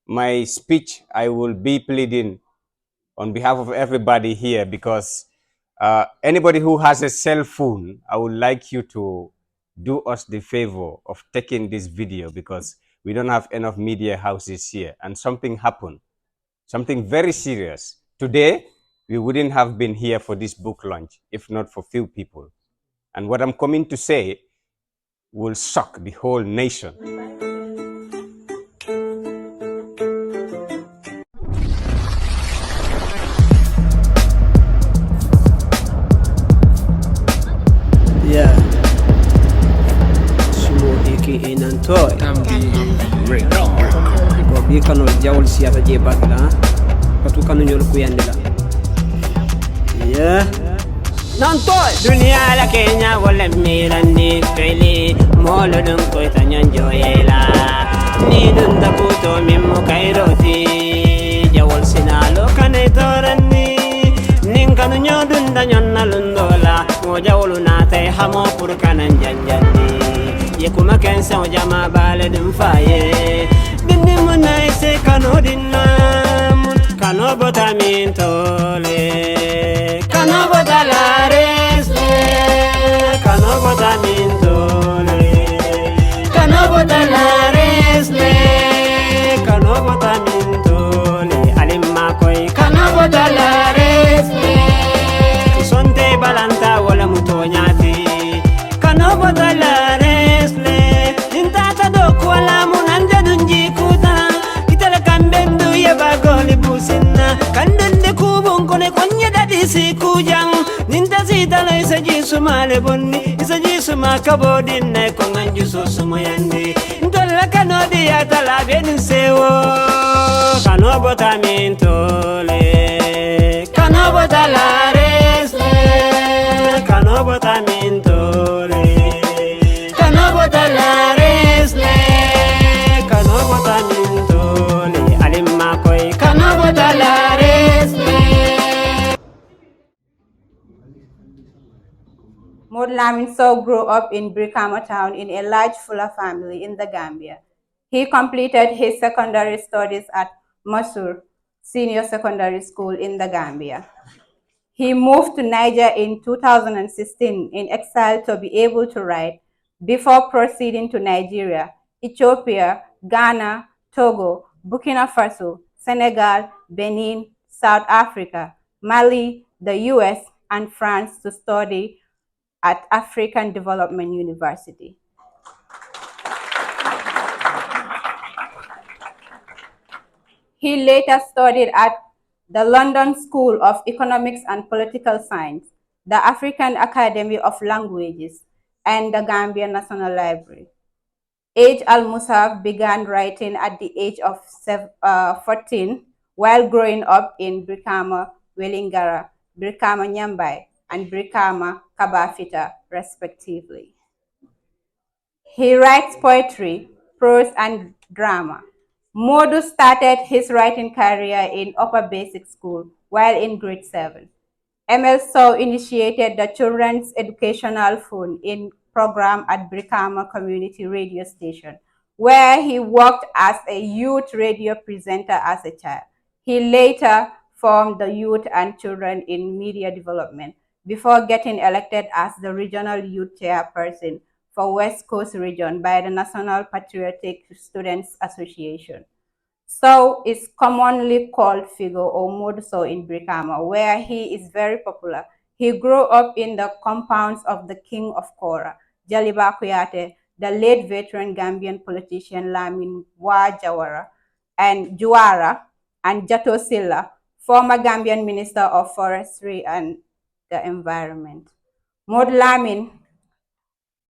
my speech, I will be pleading on behalf of everybody here because anybody who has a cell phone, I would like you to do us the favor of taking this video because we don't have enough media houses here and something happened, something very serious. Today, we wouldn't have been here for this book launch if not for few people. And what I'm coming to say will shock the whole nation. Yeah. Sumo aka Nantoy. Ko bi kanol jawol siyata je bagla. Patu kanu nyol kuyandela. Yeah. Nantoy. Dunia la Kenya wala mirandi feli. Molo dun ko tanyanjo yela. Ni dun da puto mimu kairoti. Jawol sinalo kanetorani. Kanu nyodun da nyonna lundola moja ulunate hamo purkanan janjandi ye kuma kensa jama bale dum faye dinni munai se kano dinam kano botamin tole kano botalaresle kano botamin tole kano botalaresle kano botamin tole alimma koy kano botalaresle balanta wala mutonyati kano bodala resle intata do wala munanja dunji kuta itala kambendu ye bagoli busina kandende kubon kone konye dadi sikujang ninta sitala isaji sumale bonni isaji suma kabodin ne konganju susumoyandi ntola kano di atala ben sewo kano botamin tole kano bodala kano botamin tole kano botalaresle kano botamin tole alimma koy kano botalaresle. Modou Lamin Sowe grew up in Brikama town in a large Fula family in the Gambia. He completed his secondary studies at Masur Senior Secondary School in the Gambia. He moved to Niger in 2016 in exile to be able to write before proceeding to Nigeria, Ethiopia, Ghana, Togo, Burkina Faso, Senegal, Benin, South Africa, Mali, the US, and France to study at African Development University. He later studied at the London School of Economics and Political Science, the African Academy of Languages, and the Gambia National Library. Agemusaf began writing at the age of 14 while growing up in Brikama, Welingara, Brikama Nyambai, and Brikama Kabafita, respectively. He writes poetry, prose, and drama. Modou started his writing career in upper basic school while in grade 7. ML Sowe initiated the Children's Educational Phone-In program at Brikama Community Radio Station, where he worked as a youth radio presenter as a child. He later formed the Youth and Children in Media Development before getting elected as the Regional Youth Chairperson for West Coast Region by the National Patriotic Students Association. Sowe is commonly called Figo or Modou Sowe in Brikama, where he is very popular. He grew up in the compounds of the King of Kora, Jaliba Kuyate, the late veteran Gambian politician Lamin Jawara, and Juara, and Jato Silla, former Gambian Minister of Forestry and the Environment. Modou Lamin,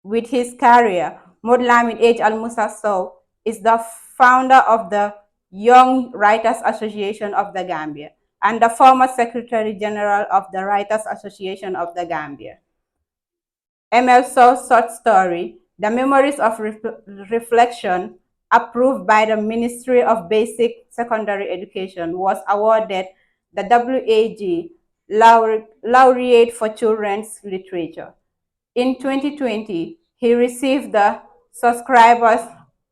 with his career, Modou Lamin Agemusaf Sowe is the founder of the Young Writers Association of the Gambia and the former Secretary General of the Writers Association of the Gambia. ML Sowe's short story, The Memories of Reflection, approved by the Ministry of Basic Secondary Education, was awarded the WAG Laureate for Children's Literature. In 2020, he received the Subscribers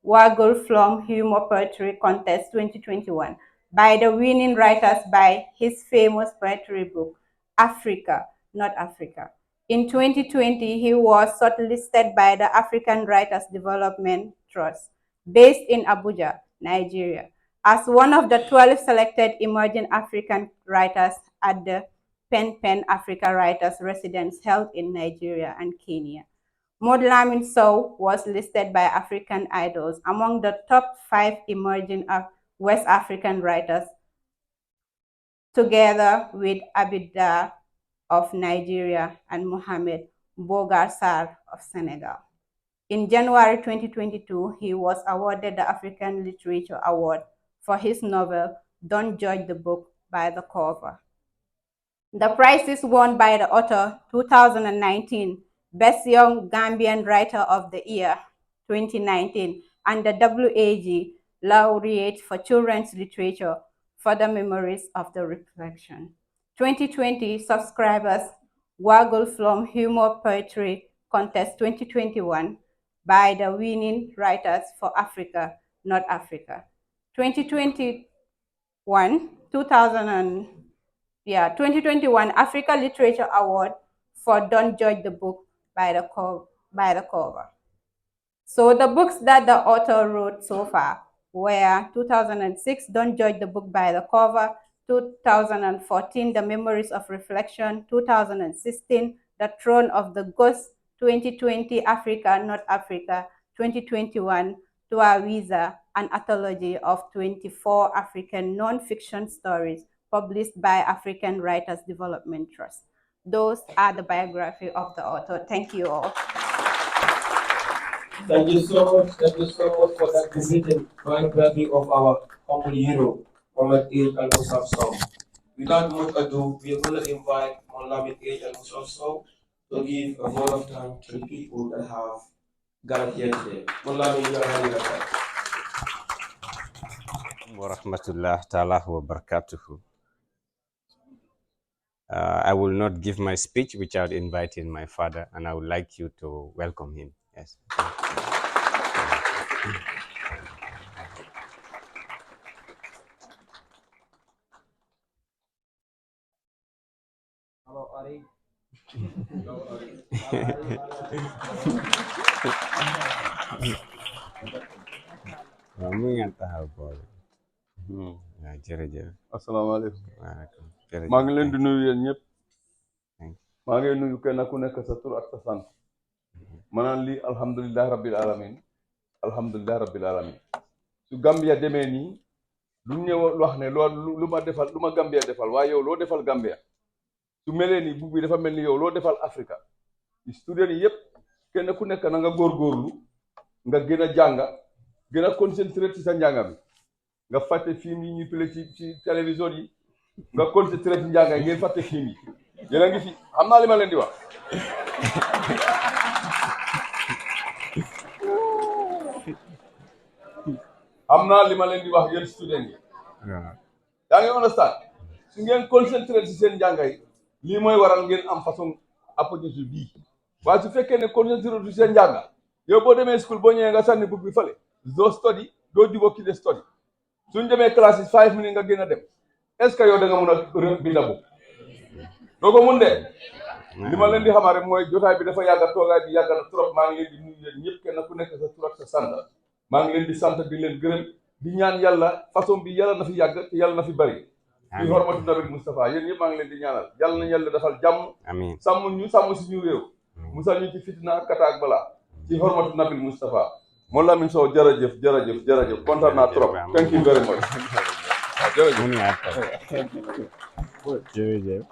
Waggle Flom Humor Poetry Contest 2021 by the winning writers by his famous poetry book, Africa, Not Africa. In 2020, he was shortlisted by the African Writers Development Trust, based in Abuja, Nigeria, as one of the 12 selected emerging African writers at the Pen Africa Writers Residence held in Nigeria and Kenya. Modou Lamin Sowe was listed by African Idols among the top 5 emerging West African writers, together with Abida of Nigeria and Mohamed Bogar Sarr of Senegal. In January 2022, he was awarded the African Literature Award for his novel, Don't Judge the Book by the Cover. The prize is won by the author 2019 Best Young Gambian Writer of the Year 2019 and the WAG Laureate for Children's Literature for the Memories of the Reflection. 2020 subscribers Waggle Flom Humor Poetry Contest 2021 by the winning writers for Africa, Not Africa. 2021, 2021 Africa Literature Award for Don't Judge the Book by the cover. So the books that the author wrote so far were 2006, Don't Judge the Book by the Cover, 2014, The Memories of Reflection, 2016, The Throne of the Ghost, 2020, Africa, Not Africa, 2021, Tuawiza, an anthology of 24 African non-fiction stories published by African Writers Development Trust. Those are the biography of the author. Thank you all. Thank you so much. Thank you so much for that amazing biography of our humble hero, Modou Lamin Agemusaf Sowe. Without much ado, we are going to invite Modou Lamin Agemusaf Sowe to give a word of thanks to the people that have gathered here today. Modou Lamin, you are having a time. Wa rahmatullah ta'ala wa barakatuhu. I will not give my speech without inviting my father, and I would like you to welcome him. Yes. Hello, Ari. Mu ngeen taxaw boole. waaw jërëjëf. asalaamaaleykum waaleykum jërëjëf. maa ngi leen di nuyu yéen ñëpp Thank maa ngi nuyu kenn ku nekk sa tur ak sa sant ma naan lii alhamdulilah rabbil alamin alhamdulilah rabbil alamin su Gambia demee nii lu ñëw wax ne loolu lu ma defal lu ma Gambia defal waaye yow loo defal Gambia su melee nii bug bi dafa mel ni yow loo defal Afrika student yi yëpp kenn ku nekk na nga góorgóorlu nga gën a jànga gën a concentré ci sa njànga bi nga fàtte film yi ñuy pile ci télévision yi nga concentré ci njànga yi ngeen fàtte film yi yéen a ngi fi xam naa li ma leen di wax xam naa li ma leen di wax yéen student yi yaa ngi understand su ngeen concentré ci seen njànga yi lii mooy waral ngeen am façon apogée bii waaye su fekkee ne concentré ci seen njànga yow boo demee school boo ñëwee nga sànni book bi fële doo study doo jubóo ki de study suñ demee classe yi 5 minutes nga gën a dem est-ce que yow da nga mun a binda book doo ko mun de li ma leen di xamaa rek mooy jotaay bi dafa yàgga toogaay bi yàgga na trop maa ngi leen di nuyu yéen ñëpp kenn ku nekk sa tur ak sa sant maa ngi leen di sant di leen gërëm di ñaan yàlla façon bi yàlla na fi yàgg te yàlla na fi bëri ci hormatu nabi Moustapha yéen ñëpp maa ngi leen di ñaanal yàlla na yàlla defal jàmm amiin sàmm ñu sàmm suñu réew musal ñu ci fitna ak kata ak balaa ci hormatu nabi Moustapha Modou Lamin Sowe jërëjëf jërëjëf jërëjëf kontaan naa trop thank you very much jërëjëf mun ngaa toog. jërëjëf.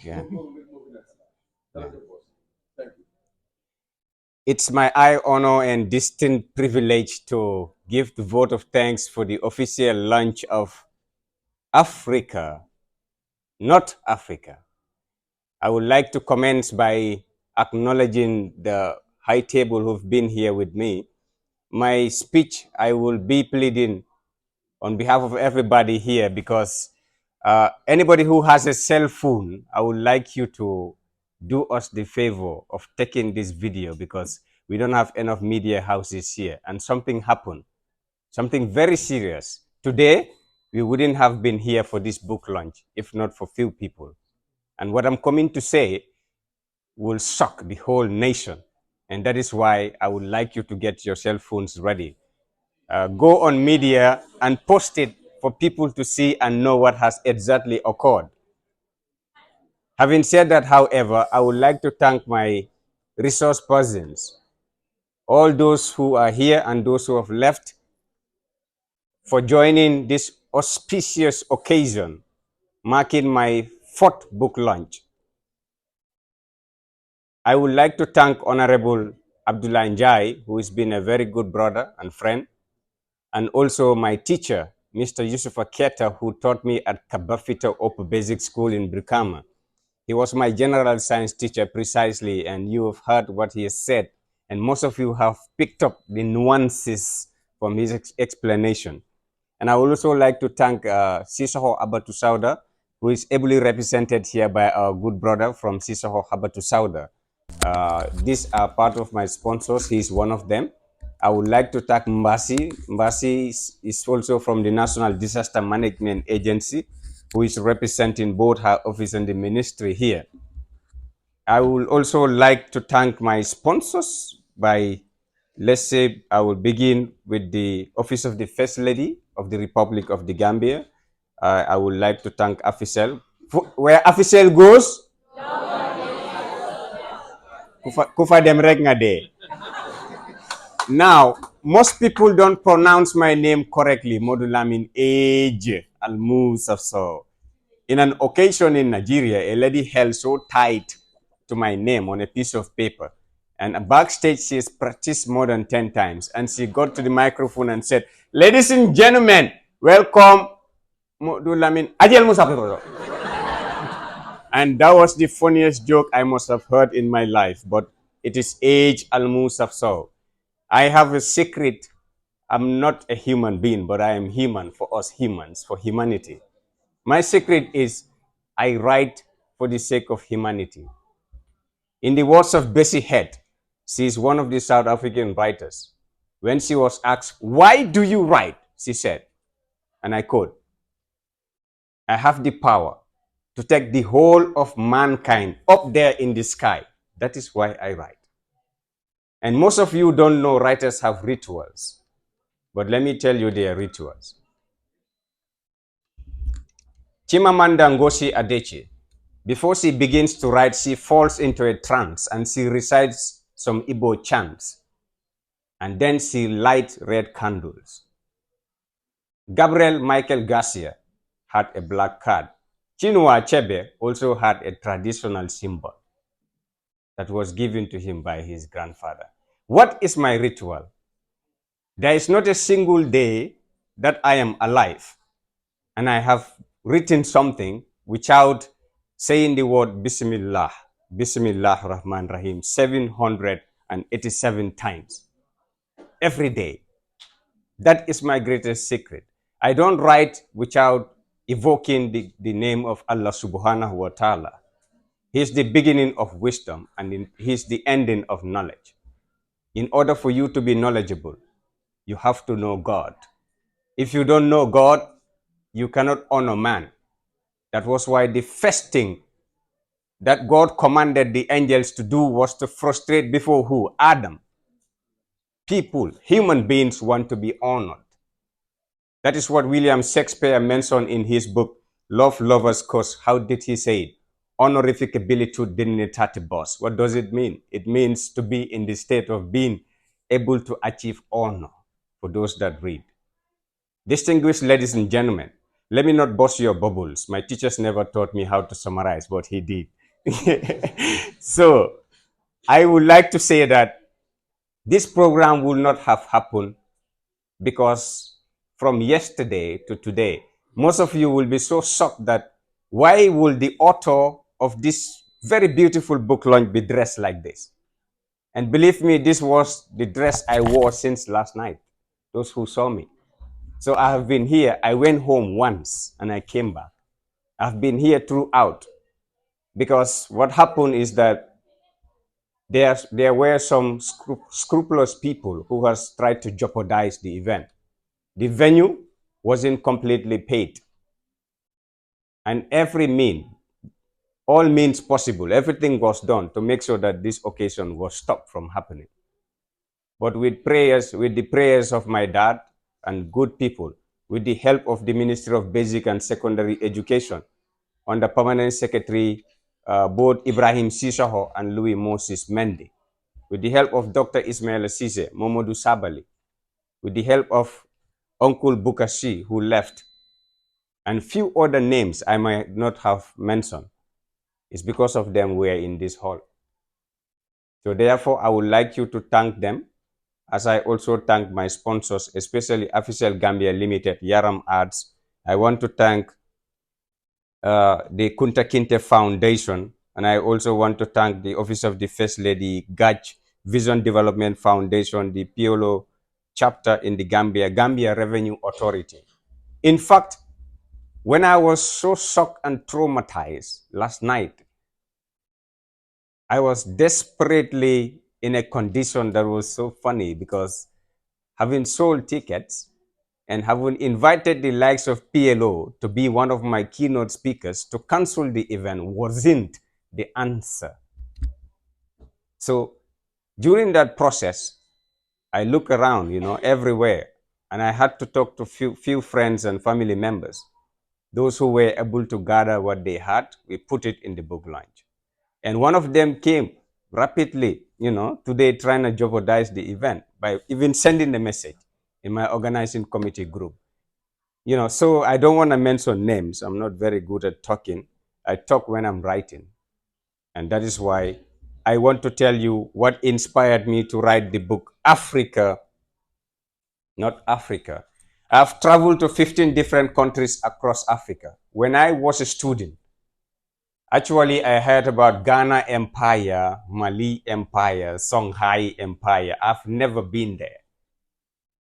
Yeah. It's my high honor and distinct privilege to give the vote of thanks for the official launch of Africa, Not Africa. I would like to commence by acknowledging the high table who've been here with me. My speech, I will be pleading on behalf of everybody here because anybody who has a cell phone, I would like you to do us the favor of taking this video because we don't have enough media houses here. And something happened, something very serious. Today, we wouldn't have been here for this book launch if not for few people. And what I'm coming to say will shock the whole nation. And that is why I would like you to get your cell phones ready. Go on media and post it for people to see and know what has exactly occurred. Having said that, however, I would like to thank my resource persons, all those who are here and those who have left, for joining this auspicious occasion, marking my fourth book launch. I would like to thank Honorable Abdullah Njai, who has been a very good brother and friend, and also my teacher, Mr. Yusuf Aketa, who taught me at Kabafita Upper Basic School in Brikama. He was my general science teacher precisely, and you have heard what he has said, and most of you have picked up the nuances from his explanation. And I would also like to thank Sisaho Abatu Sauda, who is ably represented here by our good brother from Sisaho Abatu Sauda. These are part of my sponsors. He is one of them. I would like to thank Mbasi. Mbasi is also from the National Disaster Management Agency, who is representing both her office and the ministry here. I would also like to thank my sponsors by, let's say, I will begin with the Office of the First Lady of the Republic of the Gambia. I would like to thank Afisel. Where Afisel goes, kufa dem rek nga de. Now, most people don't pronounce my name correctly, Modou Lamin Agemusaf Sowe. In an occasion in Nigeria, a lady held so tight to my name on a piece of paper. And backstage, she has practiced more than 10 times. And she got to the microphone and said, "Ladies and gentlemen, welcome Modou Lamin Agemusaf Sowe." And that was the funniest joke I must have heard in my life. But it is Agemusaf Sowe. I have a secret. I'm not a human being, but I am human for us humans, for humanity. My secret is I write for the sake of humanity. In the words of Bessie Head, she is one of the South African writers. When she was asked, "Why do you write?" she said, and I quote, "I have the power to take the whole of mankind up there in the sky. That is why I write." And most of you don't know writers have rituals. But let me tell you their rituals. Chimamanda Ngozi Adichie, before she begins to write, she falls into a trance and she recites some Igbo chants. And then she lights red candles. Gabriel Michael Garcia had a black card. Chinua Achebe also had a traditional symbol that was given to him by his grandfather. What is my ritual? There is not a single day that I am alive and I have written something without saying the word Bismillah, Bismillah Rahman Rahim 787 times every day. That is my greatest secret. I don't write without evoking the name of Allah subhanahu wa ta'ala. He's the beginning of wisdom and he's the ending of knowledge. In order for you to be knowledgeable, you have to know God. If you don't know God, you cannot honor man. That was why the first thing that God commanded the angels to do was to frustrate before who? Adam. People, human beings want to be honored. That is what William Shakespeare mentioned in his book, Love Lovers Cause. How did he say it? Honorificability dignitatibus. What does it mean? It means to be in the state of being able to achieve honor for those that read. Distinguished ladies and gentlemen, let me not burst your bubbles. My teachers never taught me how to summarize, but he did. So, I would like to say that this program will not have happened because from yesterday to today, most of you will be so shocked that why will the author of this very beautiful book launch be dressed like this? And believe me, this was the dress I wore since last night, those who saw me. So I have been here. I went home once and I came back. I've been here throughout. because what happened is that there were some scrupulous people who has tried to jeopardize the event. The venue wasn't completely paid, and all means possible, everything was done to make sure that this occasion was stopped from happening. But with the prayers of my dad and good people, with the help of the Ministry of Basic and Secondary Education, under Permanent Secretary both Ibrahim Sisaho and Louis Moses Mendy, with the help of Dr. Ismail Sise, Momodou Sabali, with the help of Uncle Bukashi, who left, and few other names I might not have mentioned. It's because of them we are in this hall. So therefore, I would like you to thank them, as I also thank my sponsors, especially Official Gambia Limited, Yaram Arts. I want to thank the Kunta Kinte Foundation, and I also want to thank the Office of the First Lady, GAJ Vision Development Foundation, the PLO chapter in the Gambia Revenue Authority. In fact, when I was so shocked and traumatized last night, I was desperately in a condition that was so funny, because having sold tickets and having invited the likes of PLO to be one of my keynote speakers, to cancel the event wasn't the answer. So during that process, I look around, everywhere, and I had to talk to few friends and family members. Those who were able to gather what they had, we put it in the book launch. And one of them came rapidly, today, trying to jeopardize the event by even sending a message in my organizing committee group. So I don't want to mention names. I'm not very good at talking. I talk when I'm writing. And that is why I want to tell you what inspired me to write the book, Africa, not Africa. I've traveled to 15 different countries across Africa. When I was a student, actually, I heard about Ghana Empire, Mali Empire, Songhai Empire. I've never been there.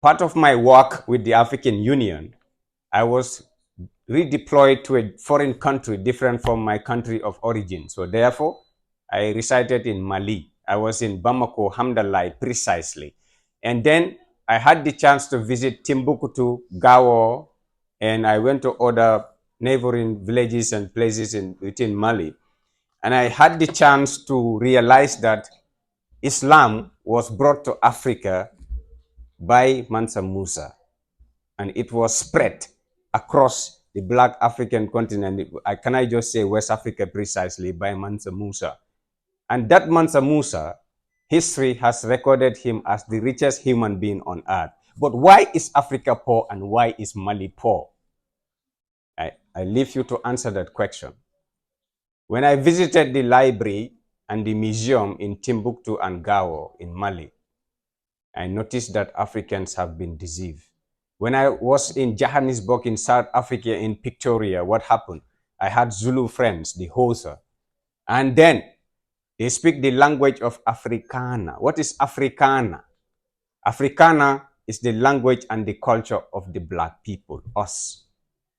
Part of my work with the African Union, I was redeployed to a foreign country different from my country of origin. So therefore, I resided in Mali. I was in Bamako, Hamdallah, precisely. And then I had the chance to visit Timbuktu, Gao, and I went to other neighboring villages and places within Mali. And I had the chance to realize that Islam was brought to Africa by Mansa Musa, and it was spread across the Black African continent. Can I just say West Africa precisely, by Mansa Musa. And that Mansa Musa, history has recorded him as the richest human being on earth. But why is Africa poor and why is Mali poor? I leave you to answer that question. When I visited the library and the museum in Timbuktu and Gao in Mali, I noticed that Africans have been deceived. When I was in Johannesburg in South Africa, in Pretoria, what happened? I had Zulu friends, the Xhosa, and then they speak the language of Afrikaner. What is Afrikaner? Afrikaner is the language and the culture of the Black people, us.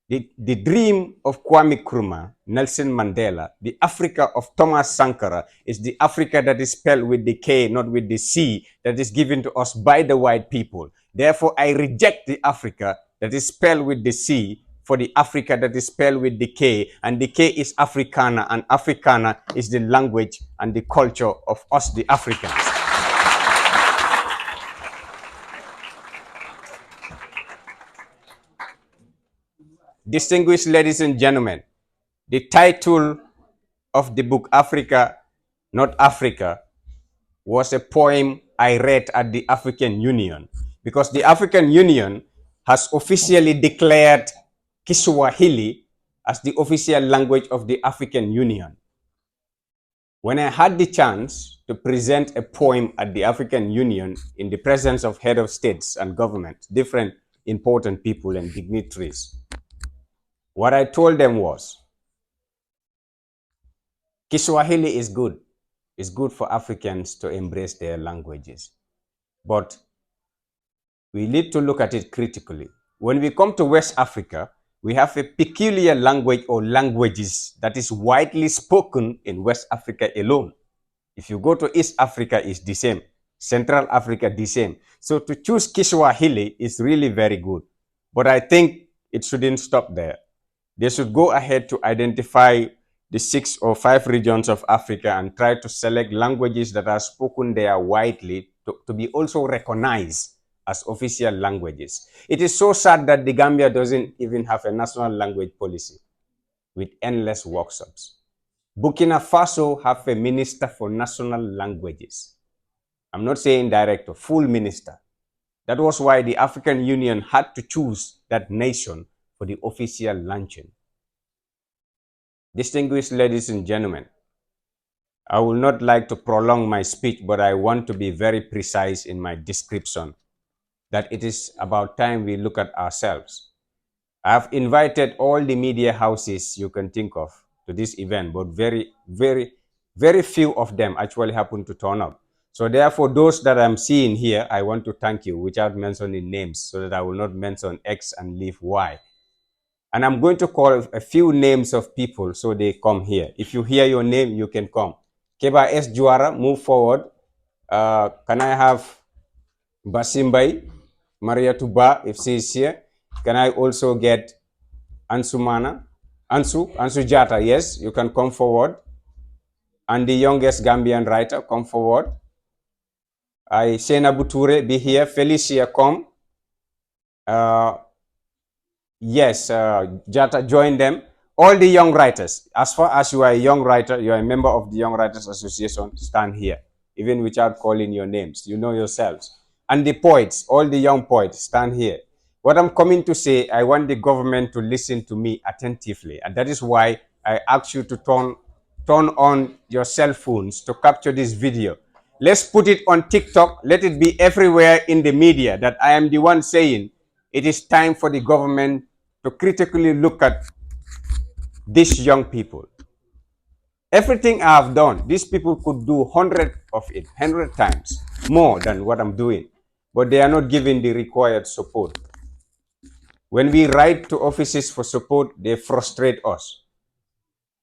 The dream of Kwame Nkrumah, Nelson Mandela, the Africa of Thomas Sankara is the Africa that is spelled with the K, not with the C, that is given to us by the white people. Therefore, I reject the Africa that is spelled with the C for the Africa that is spelled with the K, and the K is Afrikaner, and Afrikaner is the language and the culture of us, the Africans. Distinguished ladies and gentlemen, the title of the book, Africa, Not Africa, was a poem I read at the African Union, because the African Union has officially declared Kiswahili as the official language of the African Union. When I had the chance to present a poem at the African Union in the presence of head of states and government, different important people and dignitaries, what I told them was, Kiswahili is good. It's good for Africans to embrace their languages. But we need to look at it critically. When we come to West Africa, we have a peculiar language or languages that is widely spoken in West Africa alone. If you go to East Africa, it's the same. Central Africa, the same. So to choose Kiswahili is really very good. But I think it shouldn't stop there. They should go ahead to identify the 6 or 5 regions of Africa and try to select languages that are spoken there widely to be also recognized as official languages. It is so sad that the Gambia doesn't even have a national language policy with endless workshops. Burkina Faso have a minister for national languages. I'm not saying director, full minister. That was why the African Union had to choose that nation for the official luncheon. Distinguished ladies and gentlemen, I will not like to prolong my speech, but I want to be very precise in my description that it is about time we look at ourselves. I have invited all the media houses you can think of to this event, but very few of them actually happen to turn up. So therefore, those that I'm seeing here, I want to thank you without mentioning names so that I will not mention X and leave Y. And I'm going to call a few names of people so they come here. If you hear your name, you can come. Keba S. Juara, move forward. Can I have Basimbai, Maria Tuba, if she is here? Can I also get Ansumana? Ansu Jata, yes, you can come forward. And the youngest Gambian writer, come forward. Shena Buture, be here. Felicia, come. Yes, Jata, join them. All the young writers, as far as you are a young writer, you are a member of the Young Writers Association, stand here, even without calling your names. You know yourselves. And the poets, all the young poets, stand here. What I'm coming to say, I want the government to listen to me attentively. And that is why I ask you to turn on your cell phones to capture this video. Let's put it on TikTok. Let it be everywhere in the media that I am the one saying it is time for the government to critically look at these young people. Everything I have done, these people could do 100 of it, 100 times more than what I'm doing, but they are not given the required support. When we write to offices for support, they frustrate us.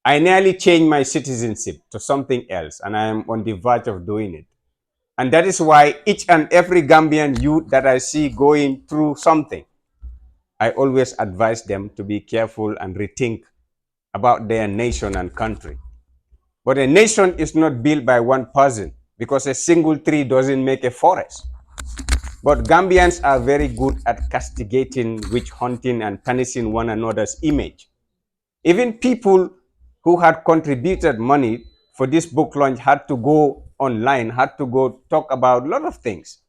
I nearly changed my citizenship to something else, and I am on the verge of doing it. And that is why each and every Gambian youth that I see going through something, I always advise them to be careful and rethink about their nation and country. But a nation is not built by one person, because a single tree doesn't make a forest. But Gambians are very good at castigating, witch hunting, and tarnishing one another's image. Even people who had contributed money for this book launch had to go online, had to go talk about a lot of things.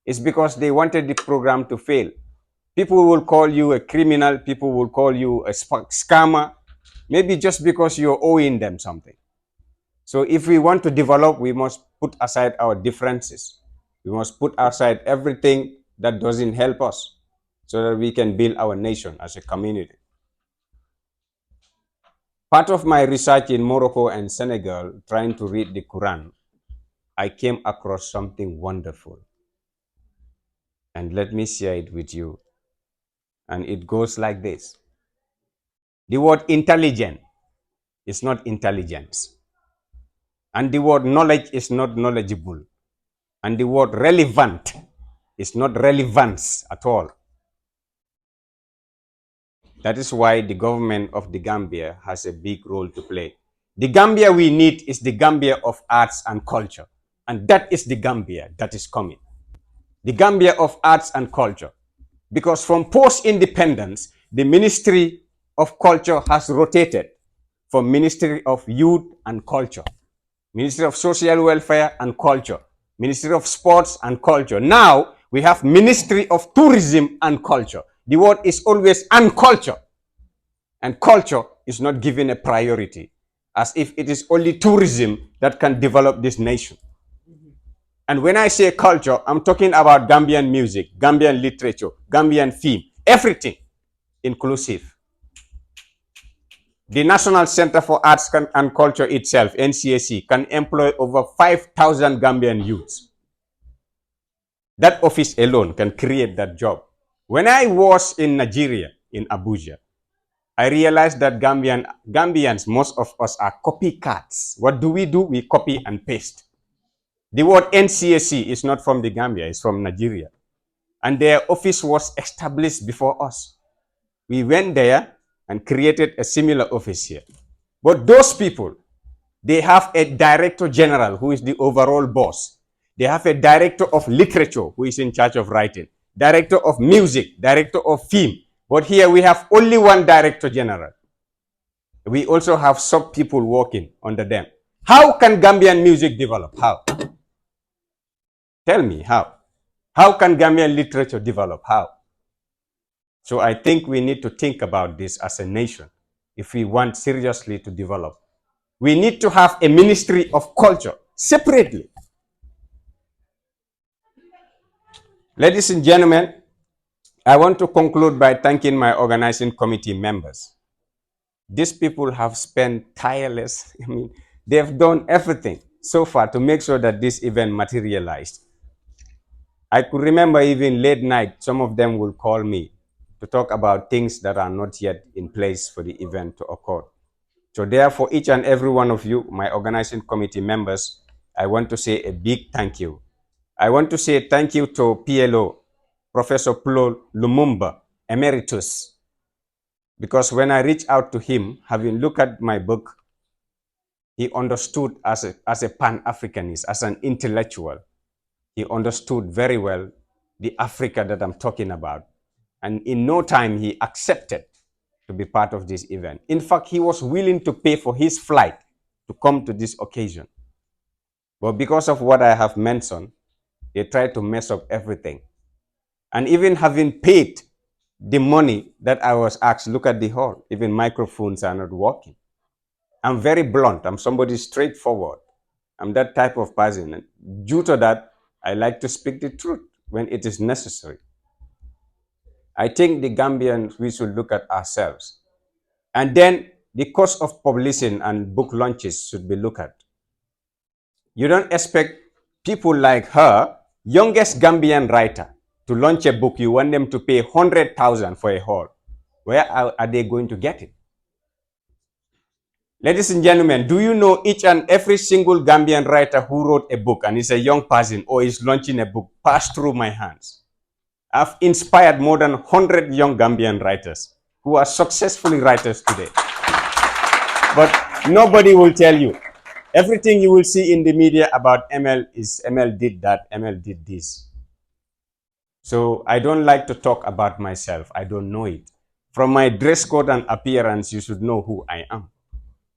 It's because they wanted the program to fail. People will call you a criminal, people will call you a scammer, maybe just because you're owing them something. So if we want to develop, we must put aside our differences. We must put aside everything that doesn't help us so that we can build our nation as a community. Part of my research in Morocco and Senegal, trying to read the Quran, I came across something wonderful. And let me share it with you. And it goes like this. The word intelligent is not intelligence. And the word knowledge is not knowledgeable. And the word relevant is not relevance at all. That is why the government of the Gambia has a big role to play. The Gambia we need is the Gambia of arts and culture. And that is the Gambia that is coming. The Gambia of arts and culture. Because from post-independence, the Ministry of Culture has rotated from Ministry of Youth and Culture, Ministry of Social Welfare and Culture, Ministry of Sports and Culture. Now, we have Ministry of Tourism and Culture. The word is always "and culture." And culture is not given a priority, as if it is only tourism that can develop this nation. And when I say culture, I'm talking about Gambian music, Gambian literature, Gambian film, everything inclusive. The National Center for Arts and Culture itself, NCAC, can employ over 5,000 Gambian youths. That office alone can create that job. When I was in Nigeria, in Abuja, I realized that Gambians, most of us are copycats. What do? We copy and paste. The word NCSC is not from the Gambia, it's from Nigeria. And their office was established before us. We went there and created a similar office here. But those people, they have a director general who is the overall boss. They have a director of literature who is in charge of writing, director of music, director of film. But here we have only one director general. We also have sub people working under them. How can Gambian music develop? How? Tell me how. How can Gambian literature develop? How? So I think we need to think about this as a nation if we want seriously to develop. We need to have a ministry of culture separately. Ladies and gentlemen, I want to conclude by thanking my organizing committee members. These people have spent tireless, they've done everything so far to make sure that this event materialized. I could remember even late night, some of them will call me to talk about things that are not yet in place for the event to occur. So therefore, each and every one of you, my organizing committee members, I want to say a big thank you. I want to say thank you to PLO, Professor Plo Lumumba, Emeritus, because when I reached out to him, having looked at my book, he understood as a Pan-Africanist, as an intellectual. He understood very well the Africa that I'm talking about. And in no time, he accepted to be part of this event. In fact, he was willing to pay for his flight to come to this occasion. But because of what I have mentioned, they tried to mess up everything. And even having paid the money that I was asked, look at the hall, even microphones are not working. I'm very blunt. I'm somebody straightforward. I'm that type of person. And due to that, I like to speak the truth when it is necessary. I think the Gambians, we should look at ourselves. And then the cost of publishing and book launches should be looked at. You don't expect people like her, youngest Gambian writer, to launch a book. You want them to pay 100,000 for a hall. Where are they going to get it? Ladies and gentlemen, do you know each and every single Gambian writer who wrote a book and is a young person or is launching a book passed through my hands? I've inspired more than 100 young Gambian writers who are successfully writers today. But nobody will tell you. Everything you will see in the media about ML is ML did that, ML did this. So I don't like to talk about myself. I don't know it. From my dress code and appearance, you should know who I am.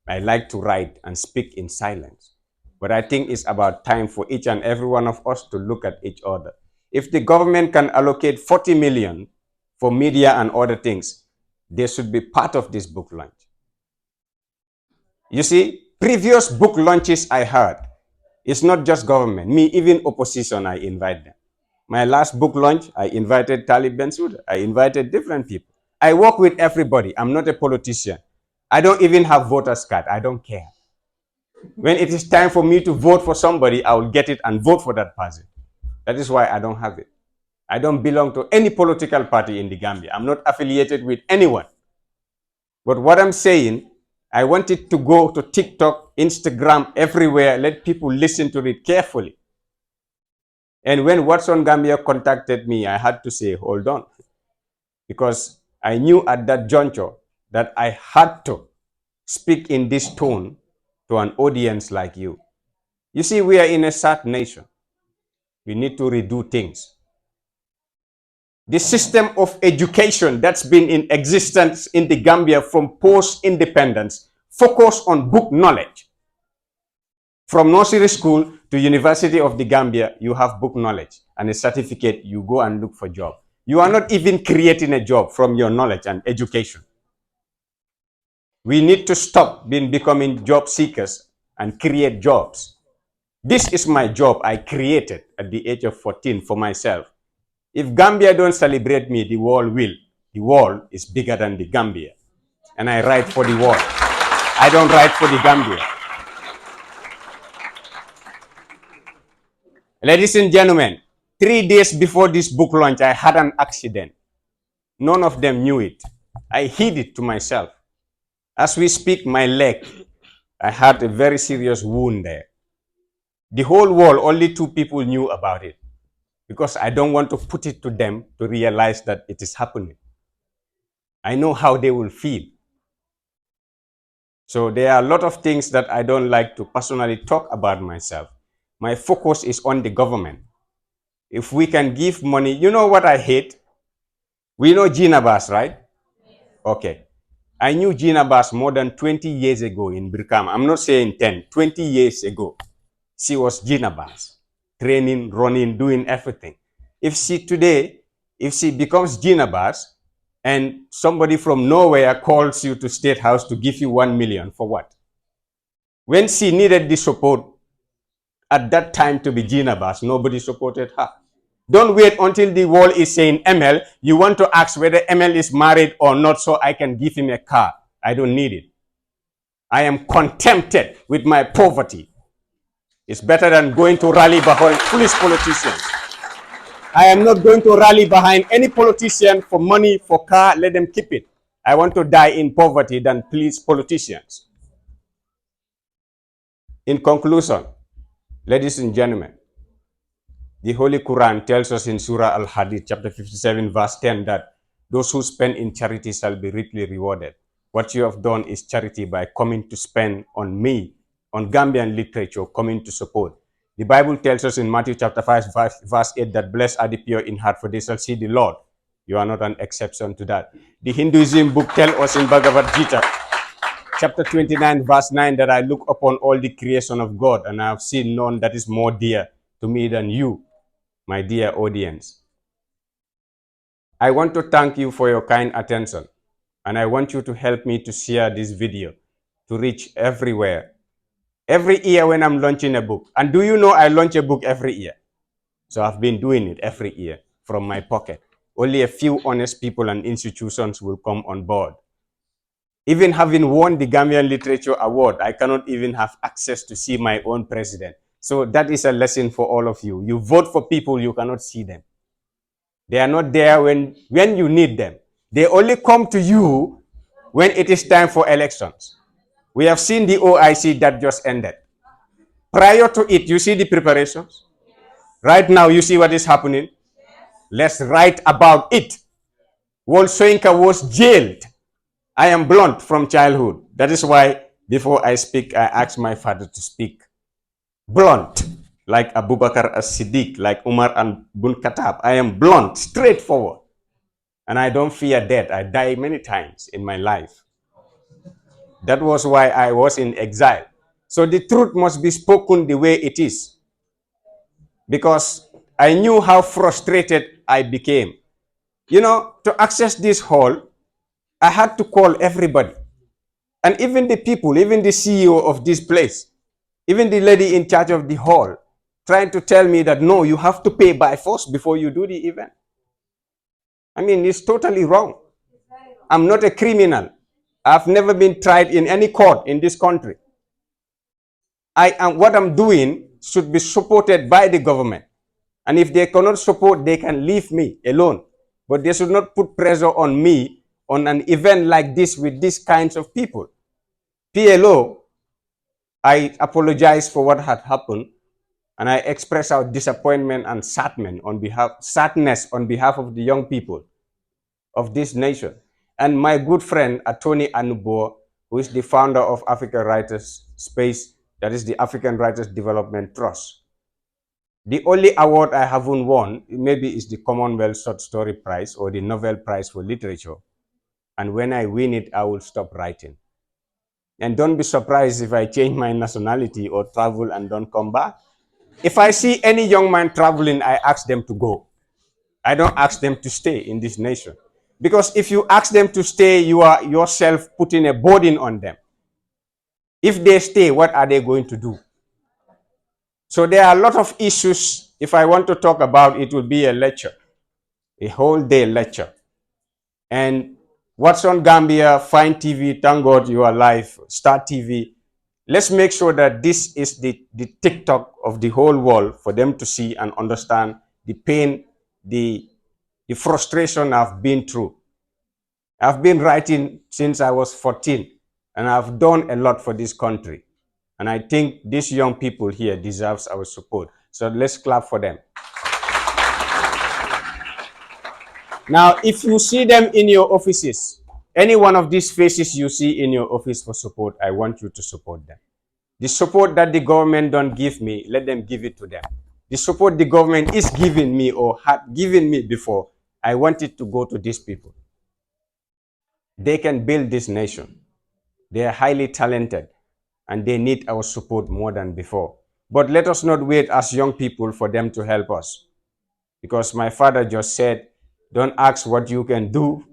I like to write and speak in silence. But I think it's about time for each and every one of us to look at each other. If the government can allocate 40 million for media and other things, they should be part of this book launch. You see, previous book launches I heard, it's not just government. Me, even opposition, I invite them. My last book launch, I invited Talib Bensouda. I invited different people. I work with everybody. I'm not a politician. I don't even have voter's card. I don't care. When it is time for me to vote for somebody, I will get it and vote for that person. That is why I don't have it. I don't belong to any political party in the Gambia. I'm not affiliated with anyone. But what I'm saying, I want it to go to TikTok, Instagram, everywhere. Let people listen to it carefully. And when What's on Gambia contacted me, I had to say, hold on. Because I knew at that juncture that I had to speak in this tone to an audience like you. You see, we are in a sad nation. We need to redo things. The system of education that's been in existence in the Gambia from post-independence focus on book knowledge. From nursery school to University of the Gambia, you have book knowledge and a certificate, you go and look for a job. You are not even creating a job from your knowledge and education. We need to stop becoming job seekers and create jobs. This is my job I created at the age of 14 for myself. If Gambia don't celebrate me, the world will. The world is bigger than the Gambia. And I write for the world. I don't write for the Gambia. Ladies and gentlemen, 3 days before this book launch, I had an accident. None of them knew it. I hid it to myself. As we speak, my leg, I had a very serious wound there. The whole world, only 2 people knew about it because I don't want to put it to them to realize that it is happening. I know how they will feel. So there are a lot of things that I don't like to personally talk about myself. My focus is on the government. If we can give money, you know what I hate? We know Gina Bass, right? Okay. I knew Gina Bass more than 20 years ago in Birkam. I'm not saying 10, 20 years ago. She was Gina Bass, training, running, doing everything. If she becomes Gina Bass and somebody from nowhere calls you to State House to give you 1 million, for what? When she needed the support at that time to be Gina Bass, nobody supported her. Don't wait until the world is saying ML. You want to ask whether ML is married or not so I can give him a car. I don't need it. I am contented with my poverty. It's better than going to rally behind foolish politicians. I am not going to rally behind any politician for money, for car. Let them keep it. I want to die in poverty than please politicians. In conclusion, ladies and gentlemen, the Holy Quran tells us in Surah Al-Hadid, chapter 57, verse 10, that those who spend in charity shall be richly rewarded. What you have done is charity by coming to spend on me, on Gambian literature, coming to support. The Bible tells us in Matthew chapter 5, verse 8, that blessed are the pure in heart, for they shall see the Lord. You are not an exception to that. The Hinduism book tells us in Bhagavad Gita, chapter 29, verse 9, that I look upon all the creation of God, and I have seen none that is more dear to me than you, my dear audience. I want to thank you for your kind attention, and I want you to help me to share this video to reach everywhere. Every year when I'm launching a book, and do you know I launch a book every year? So I've been doing it every year from my pocket. Only a few honest people and institutions will come on board. Even having won the Gambian Literature Award, I cannot even have access to see my own president. So that is a lesson for all of you. You vote for people, you cannot see them. They are not there when you need them. They only come to you when it is time for elections. We have seen the OIC that just ended. Prior to it, you see the preparations. Right now, you see what is happening. Let's write about it. Wal Soyinka was jailed. I am blunt from childhood. That is why before I speak, I ask my father to speak blunt, like Abubakar as-Siddiq, like Umar and Bun Khattab. I am blunt, straightforward. And I don't fear death. I died many times in my life. That was why I was in exile. So the truth must be spoken the way it is. Because I knew how frustrated I became. You know, to access this hall, I had to call everybody. And even the people, even the CEO of this place, even the lady in charge of the hall, trying to tell me that, no, you have to pay by force before you do the event. I mean, it's totally wrong. I'm not a criminal. I've never been tried in any court in this country. What I'm doing should be supported by the government. And if they cannot support, they can leave me alone. But they should not put pressure on me on an event like this with these kinds of people. PLO, I apologize for what had happened, and I express our disappointment and sadness on behalf of the young people of this nation. And my good friend, Attorney Anubo, who is the founder of African Writers Space, that is the African Writers Development Trust. The only award I haven't won, maybe is the Commonwealth Short Story Prize or the Nobel Prize for Literature. And when I win it, I will stop writing. And don't be surprised if I change my nationality or travel and don't come back. If I see any young man traveling, I ask them to go. I don't ask them to stay in this nation. Because if you ask them to stay, you are yourself putting a burden on them. If they stay, what are they going to do? So there are a lot of issues. If I want to talk about, it will be a lecture, a whole day lecture. And what's on Gambia, Fine TV, thank God you are live, Star TV. Let's make sure that this is the TikTok of the whole world for them to see and understand the pain, the frustration I've been through. I've been writing since I was 14, and I've done a lot for this country. And I think these young people here deserves our support. So let's clap for them. Now, if you see them in your offices, any one of these faces you see in your office for support, I want you to support them. The support that the government don't give me, let them give it to them. The support the government is giving me or had given me before, I want it to go to these people. They can build this nation. They are highly talented and they need our support more than before. But let us not wait as young people for them to help us. Because my father just said, don't ask what you can do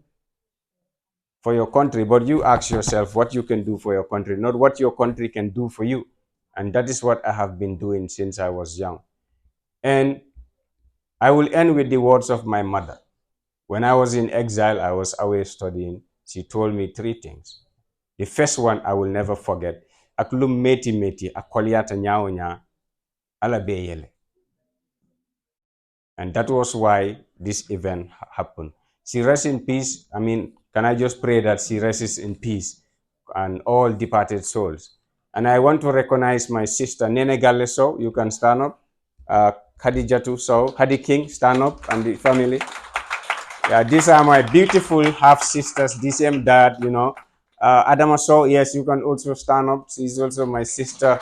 for your country, but you ask yourself what you can do for your country, not what your country can do for you. And that is what I have been doing since I was young. And I will end with the words of my mother. When I was in exile, I was away studying. She told me three things. The first one I will never forget. Aklum meti meti akwaliata nyao nya ala beyele. And that was why this event happened. She rests in peace. I mean, can I just pray that she rests in peace and all departed souls. And I want to recognize my sister, Nene Gale Sow. You can stand up. Khadijatu Sow, Hadi King, stand up, and the family. Yeah, these are my beautiful half sisters, the same dad, you know. Adama Sow, yes, you can also stand up. She's also my sister.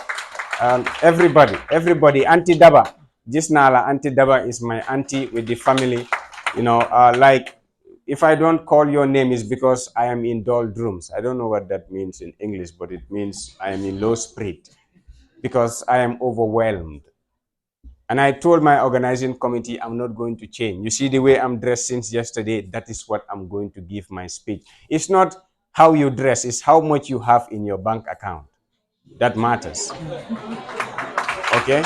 Everybody. Auntie Daba. Just Nala, Auntie Daba is my auntie with the family. You know, like, if I don't call your name, is because I am in doldrums. I don't know what that means in English, but it means I am in low spirit because I am overwhelmed. And I told my organizing committee, I'm not going to change. You see the way I'm dressed since yesterday, that is what I'm going to give my speech. It's not how you dress, it's how much you have in your bank account. That matters. Okay?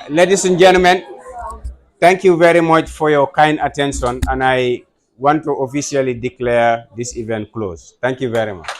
Ladies and gentlemen, thank you very much for your kind attention, and I want to officially declare this event closed. Thank you very much.